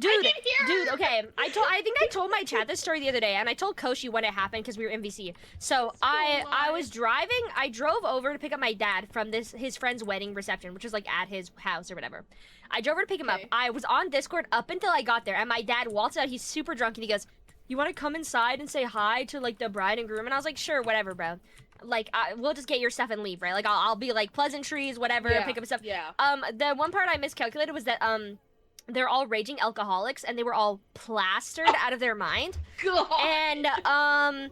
Dude, okay. I think I told my chat this story the other day, and I told Koshi when it happened because we were in VC. So I was driving. I drove over to pick up my dad from his friend's wedding reception, which was like at his house or whatever. I drove over to pick him up. I was on Discord up until I got there, and my dad waltzed out. He's super drunk, and he goes, "You want to come inside and say hi to like the bride and groom?" And I was like, "Sure, whatever, bro. Like, we'll just get your stuff and leave, right? Like, I'll be like pleasantries, whatever, pick up stuff." Yeah. The one part I miscalculated was that they're all raging alcoholics, and they were all plastered out of their mind. God. And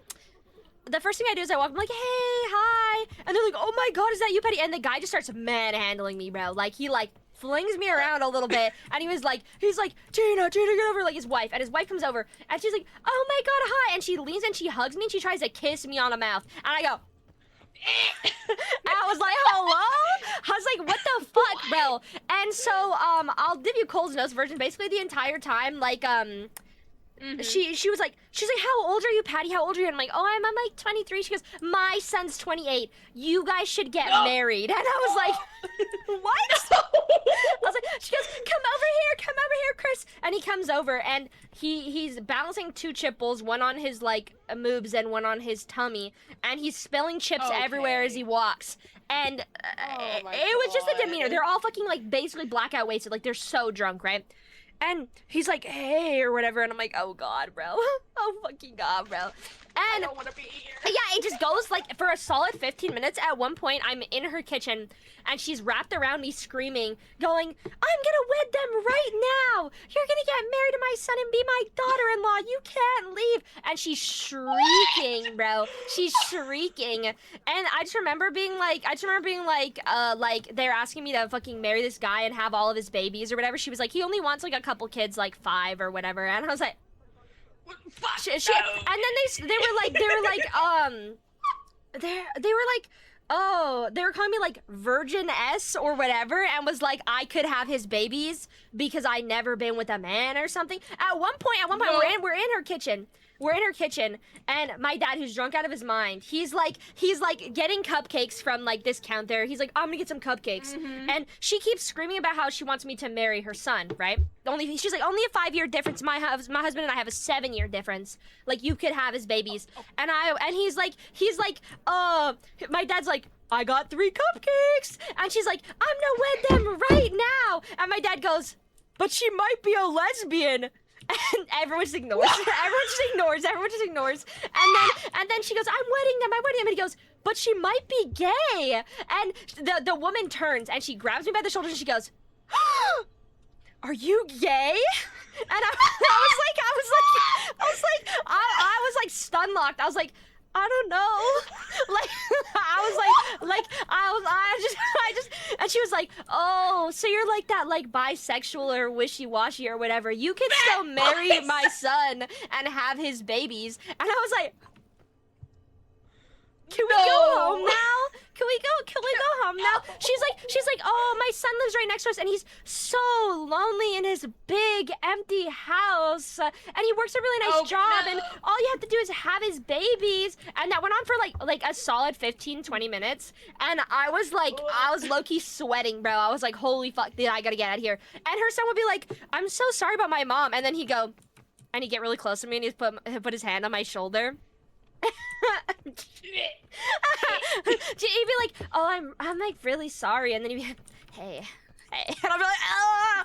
the first thing I do is I walk. I'm like, "Hey, hi," and they're like, "Oh my God, is that you, Petty?" And the guy just starts manhandling me, bro. Like he like flings me around a little bit, and he's like, Gina, get over, like his wife, and his wife comes over, and she's like, "Oh my God, hi," and she leans and she hugs me, and she tries to kiss me on the mouth, and I go. And I was like, "Hello?" I was like, "What the fuck, bro?" And so, I'll give you Cole's Notes version. Basically, the entire time, like, she was like, "How old are you, Patty? How old are you?" And I'm like, "Oh, I'm like 23." She goes, "My son's 28. You guys should get married." And I was like, "What?" I was like, she goes, come over here, Chris." And he comes over, and he's balancing two chip bowls, one on his like moobs and one on his tummy, and he's spilling chips everywhere as he walks. And it was just a demeanor. They're all fucking like basically blackout wasted, like they're so drunk, right? And he's like, "Hey," or whatever, and I'm like, "Oh God, bro." Oh fucking God, bro. And I don't want to be here. yeah, it just goes like for a solid 15 minutes. At one point, I'm in her kitchen, and she's wrapped around me screaming, going, "I'm gonna wed them right now! You're gonna get married to my son and be my daughter-in-law! You can't leave!" And she's shrieking, bro. She's shrieking. And I just remember being like, they're asking me to fucking marry this guy and have all of his babies or whatever. She was like, "He only wants like a couple kids, like 5 or whatever." And I was like, Fuck and then they were like, oh, they were calling me like Virgin S or whatever, and was like I could have his babies because I never been with a man or something. At one point, we're in her kitchen. We're in her kitchen, and my dad, who's drunk out of his mind, he's like getting cupcakes from like this counter. He's like, "I'm gonna get some cupcakes," and she keeps screaming about how she wants me to marry her son, right? She's like, "Only a 5-year difference. My husband and I have a 7-year difference. Like, you could have his babies." And he's like, my dad's like, "I got 3 cupcakes," and she's like, "I'm gonna wed them right now," and my dad goes, "But she might be a lesbian." And everyone just ignores. Everyone just ignores. And then she goes, "I'm wedding them. And he goes, "But she might be gay." And the woman turns and she grabs me by the shoulders and she goes, "Are you gay?" And I was like stun locked. I was like, "I don't know." Like, I just, and she was like, "Oh, so you're like that, like bisexual or wishy-washy or whatever. You can still marry my son and have his babies." And I was like, "Can we go home now? Can we go home now?" She's like, "Oh, my son lives right next to us, and he's so lonely in his big empty house, and he works a really nice job, and all you have to do is have his babies." And that went on for like a solid 15-20 minutes, and I was low-key sweating, bro. I was like, "Holy fuck, I gotta get out of here." And her son would be like, "I'm so sorry about my mom," and then he'd get really close to me, and he'd put his hand on my shoulder. He'd be like, "Oh, I'm like really sorry," and then he'd be like, hey, and I'd be like, "Oh,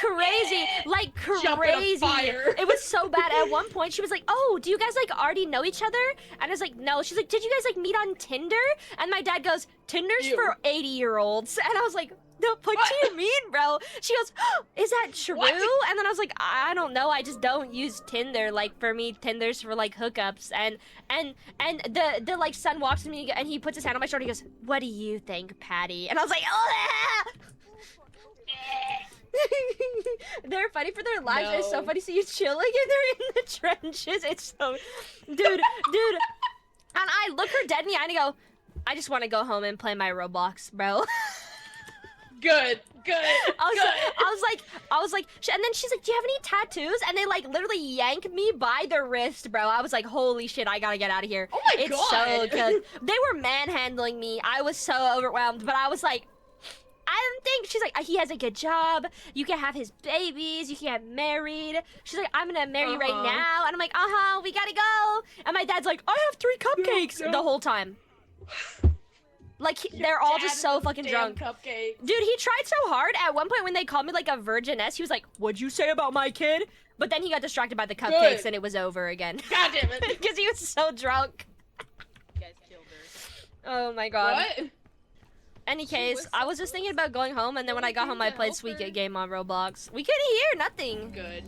bro, crazy, like crazy." It was so bad. At one point, she was like, "Oh, do you guys like already know each other?" And I was like, "No." She's like, "Did you guys like meet on Tinder?" And my dad goes, "Tinder's for 80-year-olds." And I was like, "No, what do you mean, bro?" She goes, "Oh, is that true?" What? And then I was like, "I don't know. I just don't use Tinder. Like, for me, Tinder's for like hookups." And the like son walks to me and he puts his hand on my shoulder. He goes, "What do you think, Patty?" And I was like, "Oh." They're fighting for their lives. It's so funny. So you chilling and they're in the trenches. It's so, dude. And I look her dead in the eye and I go, "I just want to go home and play my Roblox, bro." Good. I was like, and then she's like, "Do you have any tattoos?" And they like literally yank me by the wrist, bro. I was like, "Holy shit, I gotta get out of here." Oh my God. It's so good. They were manhandling me. I was so overwhelmed, but I was like, I don't think she's like he has a good job. You can have his babies. You can get married. She's like, I'm gonna marry you right now, and I'm like, we gotta go. And my dad's like, I have 3 cupcakes No. the whole time. Like they're all just so fucking drunk. Cupcake. Dude, he tried so hard. At one point when they called me like a virginess, he was like, "What'd you say about my kid?" But then he got distracted by the cupcakes and it was over again. God damn it. Because he was so drunk. You guys killed her. Oh my god. What? Any case, was I was just thinking about going home, and then when I got home, I played Sweet Get Game on Roblox. We couldn't hear nothing. Good.